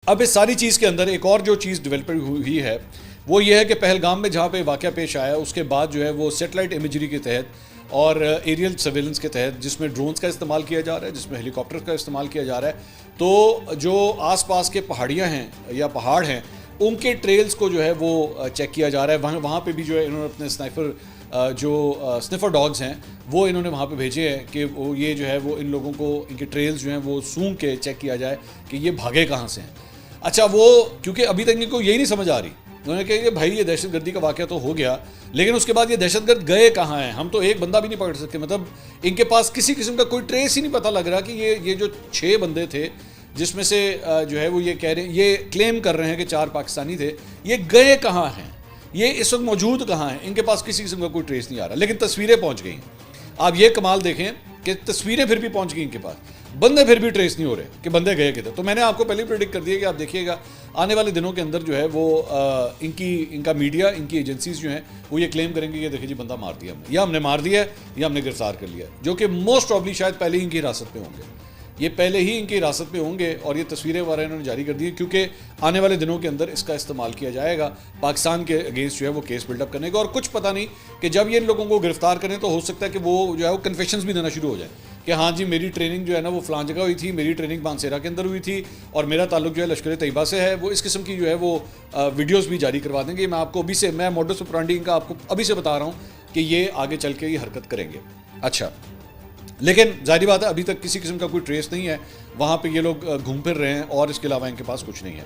अब इस सारी चीज़ के अंदर एक और जो चीज़ डेवलप हुई है वो ये है कि पहलगाम में जहाँ पे वाक़या पेश आया उसके बाद जो है वो सेटेलाइट इमेजरी के तहत और एरियल सर्वेलेंस के तहत, जिसमें ड्रोन्स का इस्तेमाल किया जा रहा है, जिसमें हेलीकॉप्टर का इस्तेमाल किया जा रहा है, तो जो आसपास के पहाड़ियाँ हैं या पहाड़ हैं उनके ट्रेल्स को जो है वो चेक किया जा रहा है। वहाँ पे भी जो है इन्होंने अपने स्निफर डॉग्स हैं वो इन्होंने वहाँ पे भेजे हैं कि वो ये जो है वो इन लोगों को इनके ट्रेल्स जो हैं वो सूंघ के चेक किया जाए कि ये भागे कहाँ से हैं। अच्छा, वो क्योंकि अभी तक इनको यही नहीं समझ आ रही, उन्होंने कहा कि भाई ये दहशतगर्दी का वाक़या तो हो गया, लेकिन उसके बाद ये दहशतगर्द गए कहाँ हैं, हम तो एक बंदा भी नहीं पकड़ सकते। मतलब इनके पास किसी किस्म का कोई ट्रेस ही नहीं पता लग रहा कि ये जो 6 बंदे थे जिसमें से जो है वो ये कह रहे हैं, ये क्लेम कर रहे हैं कि 4 पाकिस्तानी थे, ये गए कहाँ हैं, ये इस वक्त मौजूद कहाँ हैं, इनके पास किसी किस्म का कोई ट्रेस नहीं आ रहा। लेकिन तस्वीरें पहुँच गई। आप ये कमाल देखें कि तस्वीरें फिर भी पहुँच गई इनके पास, बंदे फिर भी ट्रेस नहीं हो रहे कि बंदे गए किधर। तो मैंने आपको पहले ही प्रेडिक्ट कर दिया कि आप देखिएगा आने वाले दिनों के अंदर जो है वो इनका मीडिया, इनकी एजेंसीज जो हैं वो ये क्लेम करेंगे कि देखिए जी बंदा मार दिया हमने, या हमने मार दिया है या हमने गिरफ्तार कर लिया, जो कि मोस्ट प्रॉब्ली शायद पहले ही इनकी हिरासत में होंगे, ये पहले ही इनकी हिरासत में होंगे और ये तस्वीरें वगैरह इन्होंने जारी कर दी, क्योंकि आने वाले दिनों के अंदर इसका इस्तेमाल किया जाएगा पाकिस्तान के अगेंस्ट जो है वो केस बिल्डअप करने का। और कुछ पता नहीं कि जब ये इन लोगों को गिरफ्तार करें तो हो सकता है कि वो जो है वो कन्फेशंस भी देना शुरू हो जाए कि हाँ जी मेरी ट्रेनिंग जो है ना वो फलां जगह हुई थी, मेरी ट्रेनिंग बानसेरा के अंदर हुई थी और मेरा ताल्लुक जो है लश्कर तैयबा से है। वो इस किस्म की जो है वो वीडियोज़ भी जारी करवा देंगे। मैं आपको अभी से, मैं मोडस ऑपरेंडी का आपको अभी से बता रहा हूँ कि ये आगे चल के ये हरकत करेंगे। अच्छा, लेकिन जाहिर बात है अभी तक किसी किस्म का कोई ट्रेस नहीं है, वहाँ पे ये लोग घूम फिर रहे हैं और इसके अलावा इनके पास कुछ नहीं है।